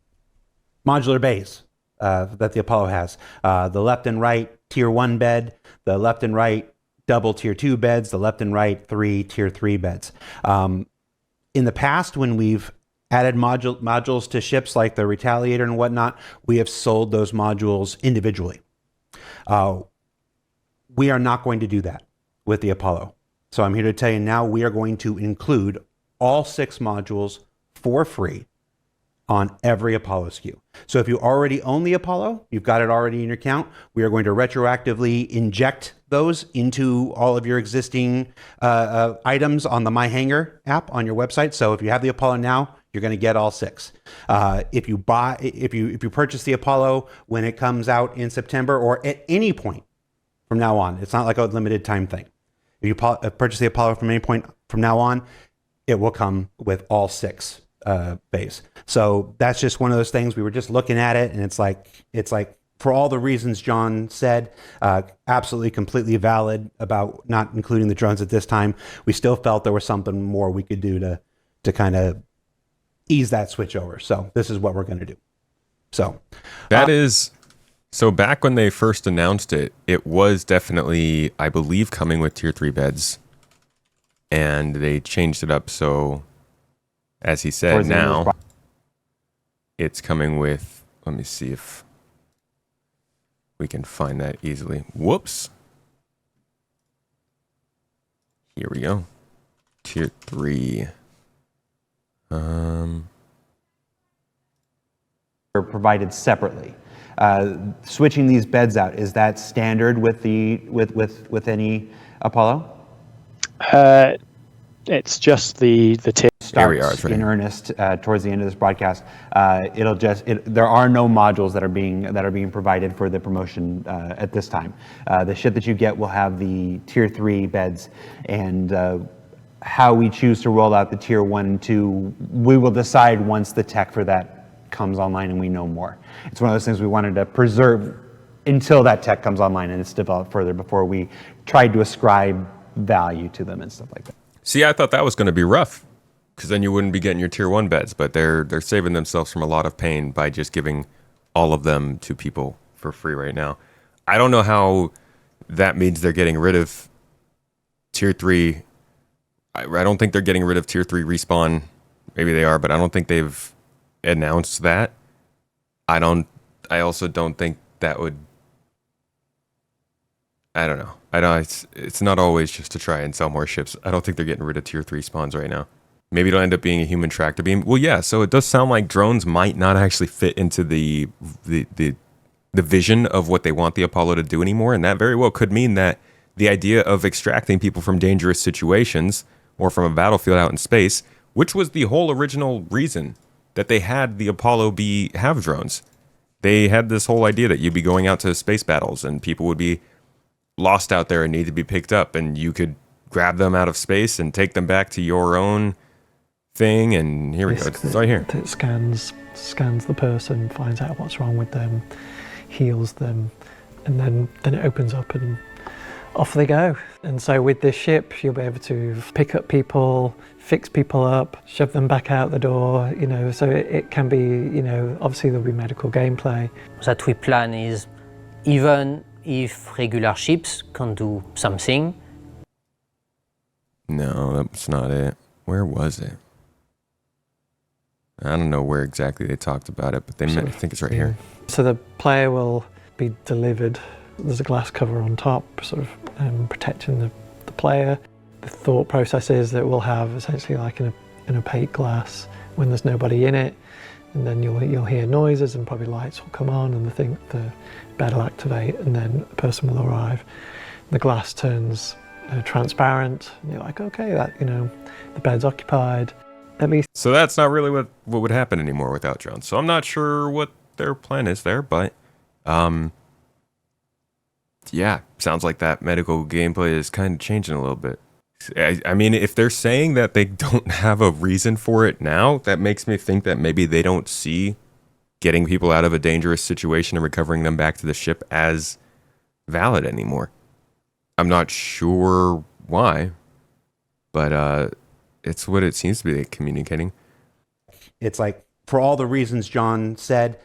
bays that the Apollo has. The left and right tier 1 bed, the left and right double tier 2 beds, the left and right 3 tier 3 beds. In the past, when we've added modules to ships like the Retaliator and whatnot, we have sold those modules individually. We are not going to do that with the Apollo. So I'm here to tell you now we are going to include all 6 modules for free on every Apollo SKU. So if you already own the Apollo, you've got it already in your account, we are going to retroactively inject those into all of your existing items on the My Hangar app on your website. So if you have the Apollo now, you're going to get all 6. If you purchase the Apollo when it comes out in September or at any point from now on, it's not like a limited time thing. If you purchase the Apollo from any point from now on, it will come with all 6 bays. So that's just one of those things. We were just looking at it, and it's like for all the reasons John said, absolutely completely valid about not including the drones at this time. We still felt there was something more we could do to kind of ease that switch over. So this is what we're going to do. So that is. So back when they first announced it, it was definitely, I believe, coming with tier 3 beds, and they changed it up. So as he said, now it's coming with, let me see if we can find that easily. Whoops. Here we go. Tier 3. Are provided separately. Switching these beds out, is that standard with any Apollo? It's just the tier starts in earnest towards the end of this broadcast. There are no modules that are being provided for the promotion at this time. The ship that you get will have the tier 3 beds, and how we choose to roll out the tier 1 and 2, we will decide once the tech for that comes online and we know more. It's one of those things we wanted to preserve until that tech comes online and it's developed further before we tried to ascribe value to them and stuff like that. See, I thought that was going to be rough, because then you wouldn't be getting your tier 1 beds, but they're saving themselves from a lot of pain by just giving all of them to people for free right now. I don't know how that means they're getting rid of tier 3. I don't think they're getting rid of tier 3 respawn. Maybe they are, but I don't think they've announced that. I also don't think that would, I don't know. It's not always just to try and sell more ships. I don't think they're getting rid of tier 3 spawns right now. Maybe it'll end up being a human tractor beam. Well, yeah, so it does sound like drones might not actually fit into the vision of what they want the Apollo to do anymore, and that very well could mean that the idea of extracting people from dangerous situations or from a battlefield out in space, which was the whole original reason that they had the Apollo have drones. They had this whole idea that you'd be going out to space battles and people would be lost out there and need to be picked up, and you could grab them out of space and take them back to your own thing. And here we go. It's right here. It scans the person, finds out what's wrong with them, heals them, and then it opens up and off they go. And so with this ship, you'll be able to pick up people, fix people up, shove them back out the door, so it can be, obviously there'll be medical gameplay. That we plan is, even if regular ships can do something. No, that's not it. Where was it? I don't know where exactly they talked about it, but I think it's right here. So the player will be delivered, there's a glass cover on top, sort of protecting the player. The thought process is that we'll have essentially like an opaque glass when there's nobody in it, and then you'll hear noises and probably lights will come on and the bed will activate, and then a person will arrive. The glass turns transparent, and you're like, okay, that the bed's occupied. At least. So that's not really what would happen anymore without drones. So I'm not sure what their plan is there, but yeah, sounds like that medical gameplay is kind of changing a little bit. I mean, if they're saying that they don't have a reason for it now, that makes me think that maybe they don't see getting people out of a dangerous situation and recovering them back to the ship as valid anymore. I'm not sure why, but it's what it seems to be communicating. It's like, for all the reasons John said,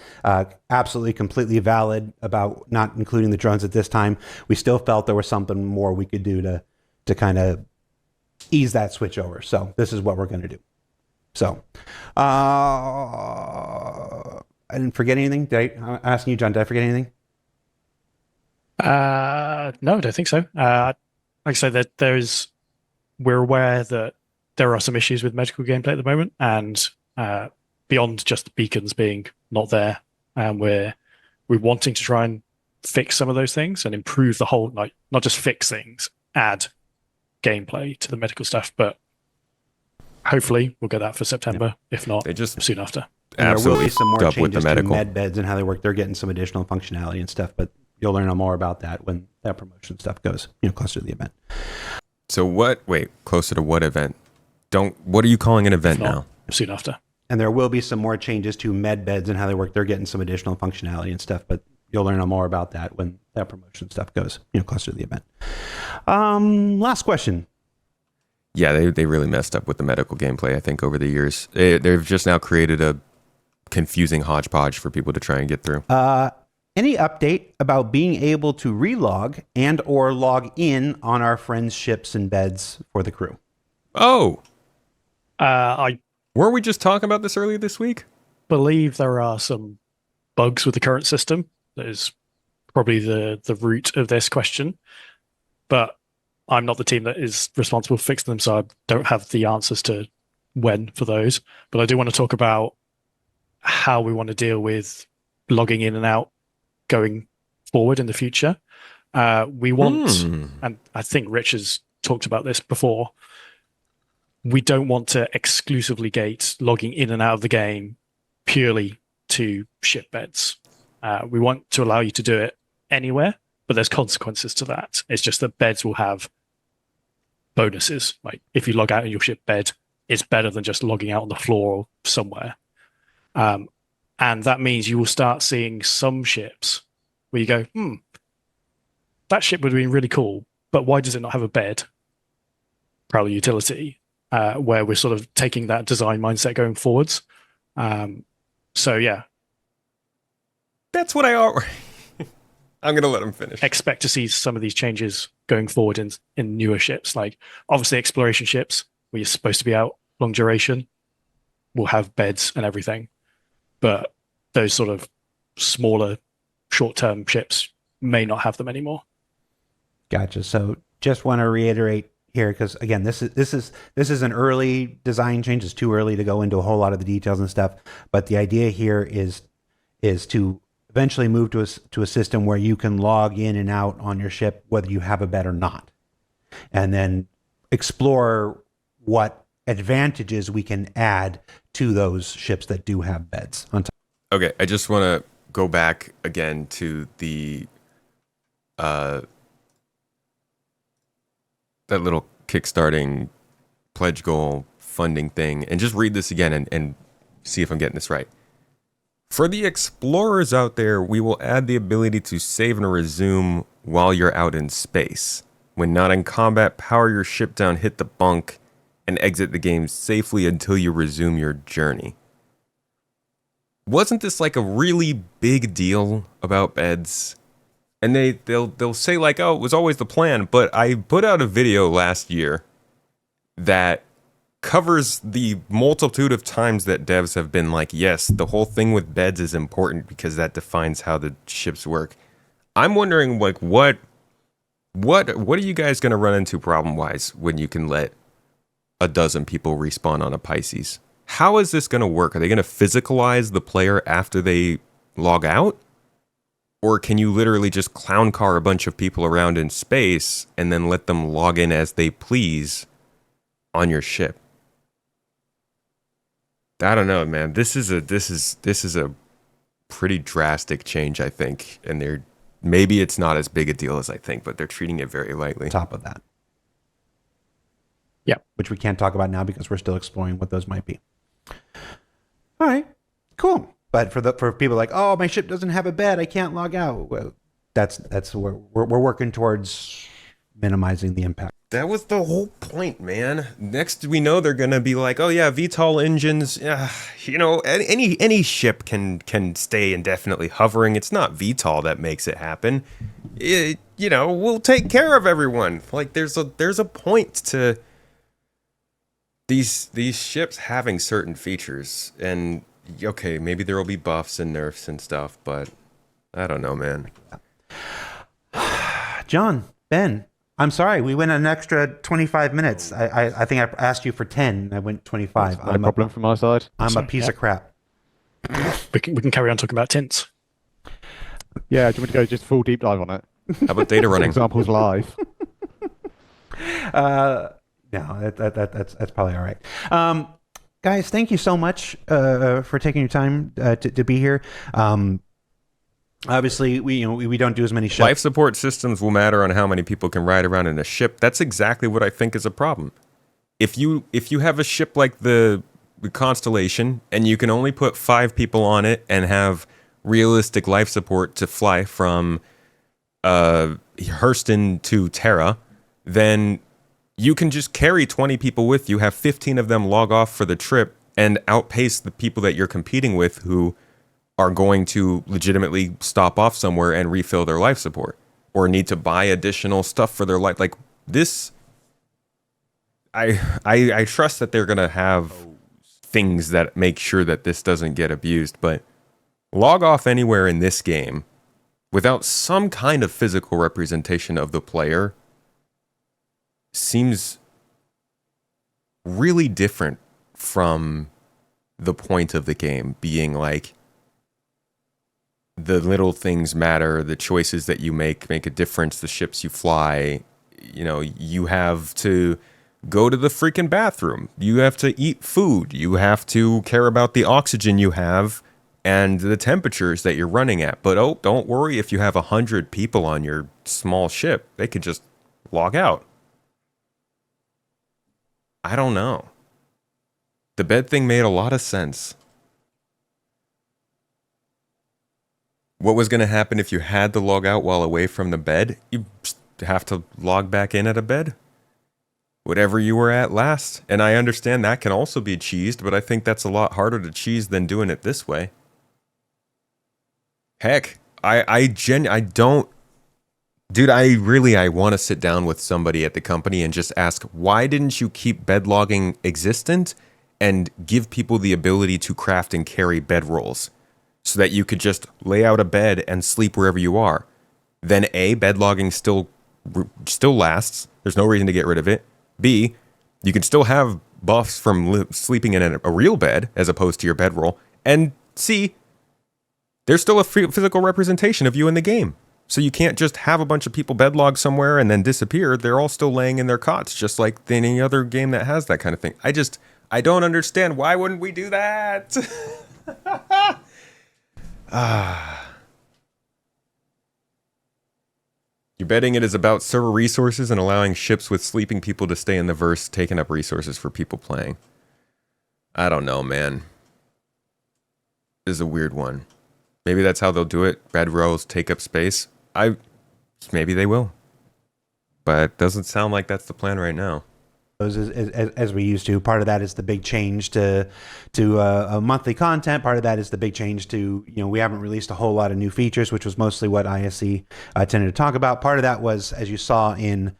absolutely completely valid about not including the drones at this time. We still felt there was something more we could do to kind of ease that switch over. So this is what we're going to do. So I didn't forget anything. I'm asking you, John, did I forget anything? No, I don't think so. Like I said, that we're aware that there are some issues with medical gameplay at the moment, and beyond just the beacons being not there, and we're wanting to try and fix some of those things and improve the whole, like not just fix things, add gameplay to the medical stuff, but hopefully we'll get that for September, if not They just soon after. And there will absolutely be some more fucked up with the changes to medical. med beds and how they work. They're getting some additional functionality and stuff, but you'll learn more about that when that promotion stuff goes, closer to the event. So what? Wait, closer to what event? What are you calling an event If not, now? soon after. And there will be some more changes to med beds and how they work. They're getting some additional functionality and stuff, but you'll learn more about that when that promotion stuff goes, closer to the event. Last question. Yeah, they really messed up with the medical gameplay, I think, over the years. They've just now created a confusing hodgepodge for people to try and get through. Any update about being able to relog and or log in on our friends' ships and beds for the crew? Oh, I weren't we just talking about this earlier this week? believe there are some bugs with the current system. That is probably the root of this question. But I'm not the team that is responsible for fixing them, so I don't have the answers to when for those. But I do want to talk about how we want to deal with logging in and out going forward in the future. We want, and I think Rich has talked about this before, we don't want to exclusively gate logging in and out of the game purely to ship beds. We want to allow you to do it anywhere, but there's consequences to that. It's just that beds will have bonuses. Like if you log out in your ship bed, it's better than just logging out on the floor or somewhere. And that means you will start seeing some ships where you go, that ship would have been really cool, but why does it not have a bed? Probably utility, where we're sort of taking that design mindset going forwards. So yeah, That's what I'm going to let him finish. expect to see some of these changes going forward in newer ships. Like obviously exploration ships, where you're supposed to be out long duration, will have beds and everything. But those sort of smaller, short-term ships may not have them anymore. Gotcha. So just want to reiterate here, because again, this is an early design change. It's too early to go into a whole lot of the details and stuff. But the idea here is to eventually move to a system where you can log in and out on your ship, whether you have a bed or not, and then explore what advantages we can add to those ships that do have beds on top. Okay, I just want to go back again to the that little kickstarting pledge goal funding thing and just read this again and see if I'm getting this right. For the explorers out there, we will add the ability to save and resume while you're out in space. When not in combat, power your ship down, hit the bunk, and exit the game safely until you resume your journey. Wasn't this like a really big deal about beds? And they'll say like, oh, it was always the plan, but I put out a video last year that covers the multitude of times that devs have been like, yes, the whole thing with beds is important because that defines how the ships work. I'm wondering like what are you guys going to run into problem-wise when you can let a dozen people respawn on a Pisces? How is this going to work? Are they going to physicalize the player after they log out? Or can you literally just clown car a bunch of people around in space and then let them log in as they please on your ship? I don't know, man. This is a pretty drastic change, I think. And maybe it's not as big a deal as I think, but they're treating it very lightly. Top of that. Yeah. Which we can't talk about now because we're still exploring what those might be. All right, cool. But for people like, oh, my ship doesn't have a bed, I can't log out. Well, that's where we're working towards minimizing the impact. That was the whole point, man. Next, we know they're gonna be like, oh yeah, VTOL engines. Any ship can stay indefinitely hovering. It's not VTOL that makes it happen. We'll take care of everyone. Like there's a point to these ships having certain features, and okay, maybe there will be buffs and nerfs and stuff, but I don't know, man. John, Ben, I'm sorry, we went an extra 25 minutes. I think I asked you for 10. I went 25. No problem from my side. I'm a piece of crap. we can carry on talking about tints. Yeah, do you want me to go just full deep dive on it? How about data running? Examples live. No, that's probably all right. Guys, thank you so much for taking your time to be here. Obviously, we don't do as many shows. Life support systems will matter on how many people can ride around in a ship. That's exactly what I think is a problem. If you have a ship like the Constellation and you can only put 5 people on it and have realistic life support to fly from Hurston to Terra, then you can just carry 20 people with you, have 15 of them log off for the trip, and outpace the people that you're competing with who are going to legitimately stop off somewhere and refill their life support or need to buy additional stuff for their life. Like this, I trust that they're going to have things that make sure that this doesn't get abused, but log off anywhere in this game without some kind of physical representation of the player seems really different from the point of the game being like the little things matter, the choices that you make a difference, the ships you fly. You know, you have to go to the freaking bathroom, you have to eat food, you have to care about the oxygen you have and the temperatures that you're running at. But oh, don't worry, if you have 100 people on your small ship, they could just log out. I don't know. The bed thing made a lot of sense. What was going to happen if you had to log out while away from the bed? You have to log back in at a bed? Whatever you were at last. And I understand that can also be cheesed, but I think that's a lot harder to cheese than doing it this way. Heck, I don't... Dude, I want to sit down with somebody at the company and just ask, why didn't you keep bed logging existent and give people the ability to craft and carry bed rolls so that you could just lay out a bed and sleep wherever you are? Then A, bed logging still lasts. There's no reason to get rid of it. B, you can still have buffs from sleeping in a real bed as opposed to your bedroll. And C, there's still a physical representation of you in the game. So you can't just have a bunch of people bedlog somewhere and then disappear. They're all still laying in their cots, just like any other game that has that kind of thing. I don't understand. Why wouldn't we do that? You're betting it is about server resources and allowing ships with sleeping people to stay in the verse, taking up resources for people playing. I don't know, man. This is a weird one. Maybe that's how they'll do it. Bed rolls take up space. Maybe they will. But it doesn't sound like that's the plan right now. As we used to. Part of that is the big change to monthly content. Part of that is the big change to, we haven't released a whole lot of new features, which was mostly what ISC tended to talk about. Part of that was, as you saw in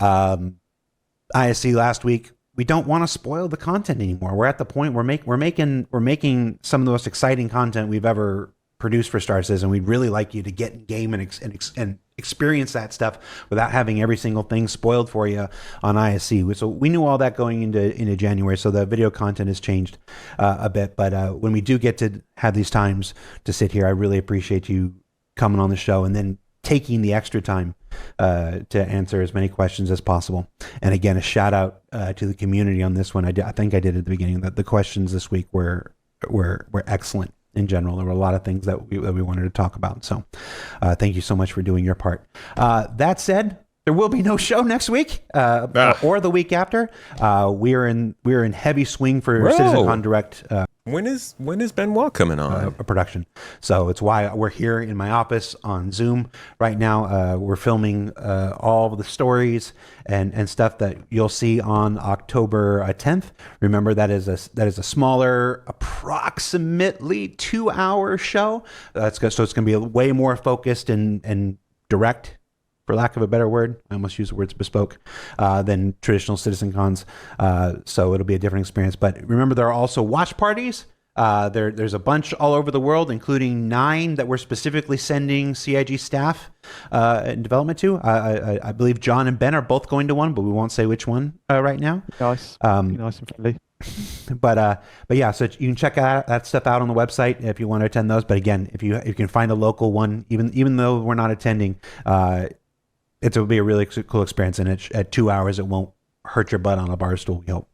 ISC last week, we don't want to spoil the content anymore. We're at the point we're making some of the most exciting content we've ever produced for Star Citizen. We'd really like you to get in game and experience that stuff without having every single thing spoiled for you on ISC. So we knew all that going into January. So the video content has changed a bit. But when we do get to have these times to sit here, I really appreciate you coming on the show and then taking the extra time to answer as many questions as possible. And again, a shout out to the community on this one. I think I did at the beginning that the questions this week were excellent. In general, there were a lot of things that we wanted to talk about. So thank you so much for doing your part. That said, there will be no show next week or the week after. We're in heavy swing for CitizenCon Direct. When is Benoit coming on? Production. So it's why we're here in my office on Zoom right now. We're filming all of the stories and stuff that you'll see on October 10th. Remember, that is a smaller, approximately 2-hour show. So it's going to be way more focused and direct, for lack of a better word. I almost use the words bespoke, than traditional CitizenCons. So it'll be a different experience. But remember, there are also watch parties. There's a bunch all over the world, including 9 that we're specifically sending CIG staff in development to. I believe John and Ben are both going to one, but we won't say which one right now. Nice. Nice and friendly. But yeah, so you can check out that stuff out on the website if you want to attend those. But again, if you can find a local one, even though we're not attending, it will be a really cool experience. And at 2 hours, it won't hurt your butt on a bar stool, we hope.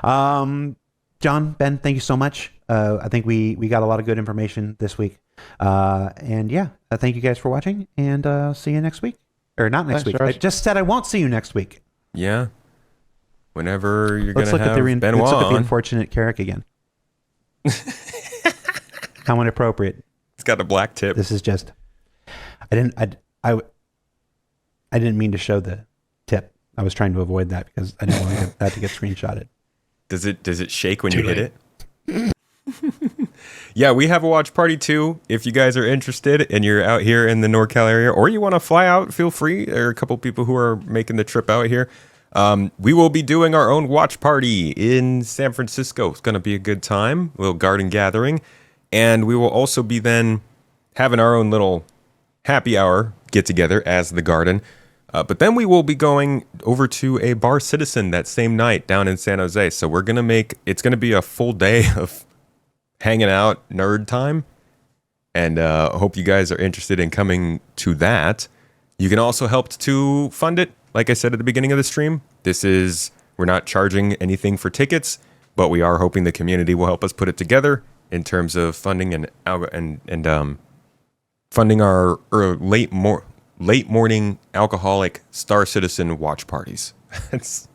John, Ben, thank you so much. I think we got a lot of good information this week. And yeah, thank you guys for watching, and see you next week. Or not next week. George. I just said I won't see you next week. Yeah. Whenever you're going to have Benoit let's look at the on. unfortunate Carrick again. How inappropriate. It's got a black tip. This is just, I didn't mean to show the tip. I was trying to avoid that because I didn't want that to get screenshotted. Does it shake when you hit it? Yeah, we have a watch party too. If you guys are interested and you're out here in the NorCal area, or you want to fly out, feel free. There are a couple people who are making the trip out here. We will be doing our own watch party in San Francisco. It's going to be a good time, a little garden gathering. And we will also be then having our own little happy hour get together as the garden. But then we will be going over to a Bar Citizen that same night down in San Jose. So we're going to it's going to be a full day of hanging out, nerd time. And hope you guys are interested in coming to that. You can also help to fund it. Like I said at the beginning of the stream, we're not charging anything for tickets, but we are hoping the community will help us put it together in terms of funding and funding our late morning alcoholic Star Citizen watch parties. That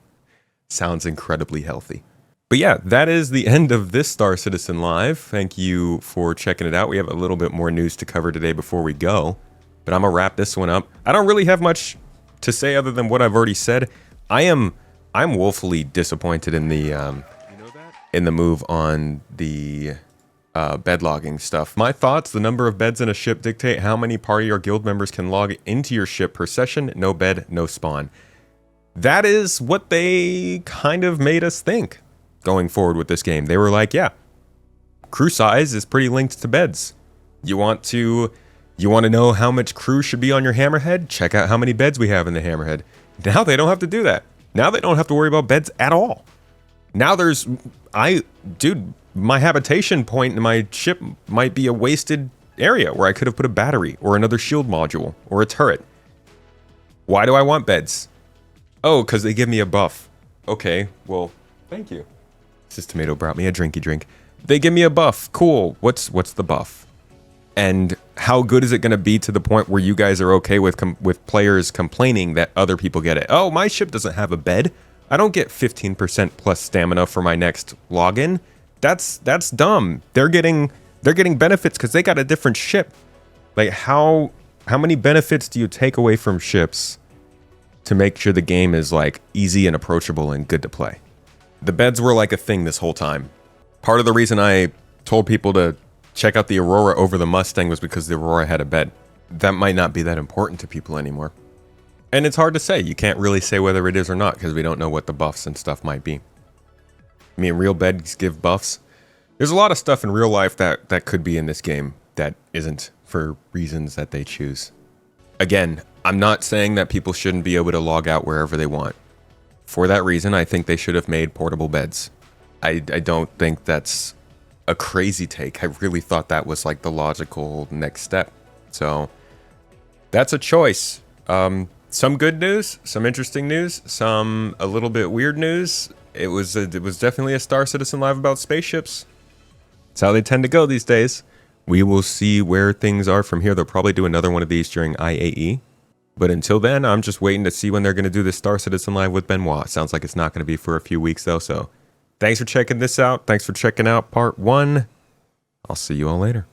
sounds incredibly healthy. But yeah, that is the end of this Star Citizen Live. Thank you for checking it out. We have a little bit more news to cover today before we go, but I'm gonna wrap this one up. I don't really have much to say other than what I've already said. I'm woefully disappointed in the move on the bed logging stuff. My thoughts: the number of beds in a ship dictate how many party or guild members can log into your ship per session. No bed, no spawn. That is what they kind of made us think going forward with this game. They were like, yeah, crew size is pretty linked to beds. You want to know how much crew should be on your Hammerhead? Check out how many beds we have in the Hammerhead. Now they don't have to do that. Now they don't have to worry about beds at all. Now my habitation point in my ship might be a wasted area where I could have put a battery or another shield module or a turret. Why do I want beds? Oh, because they give me a buff. Okay, well, thank you. This Tomato brought me a drinky drink. They give me a buff. Cool. What's the buff? And how good is it going to be to the point where you guys are okay with players complaining that other people get it? Oh, my ship doesn't have a bed. I don't get 15% plus stamina for my next login. That's dumb. They're getting benefits because they got a different ship. Like how many benefits do you take away from ships to make sure the game is like easy and approachable and good to play? The beds were like a thing this whole time. Part of the reason I told people to check out the Aurora over the Mustang was because the Aurora had a bed. That might not be that important to people anymore. And it's hard to say. You can't really say whether it is or not because we don't know what the buffs and stuff might be. I mean, real beds give buffs. There's a lot of stuff in real life that could be in this game that isn't for reasons that they choose. Again, I'm not saying that people shouldn't be able to log out wherever they want. For that reason, I think they should have made portable beds. I don't think that's a crazy take. I really thought that was like the logical next step. So that's a choice. Some good news, some interesting news, some a little bit weird news. It was definitely a Star Citizen Live about spaceships. It's how they tend to go these days. We will see where things are from here. They'll probably do another one of these during IAE. But until then, I'm just waiting to see when they're going to do this Star Citizen Live with Benoit. Sounds like it's not going to be for a few weeks though. So thanks for checking this out. Thanks for checking out part 1. I'll see you all later.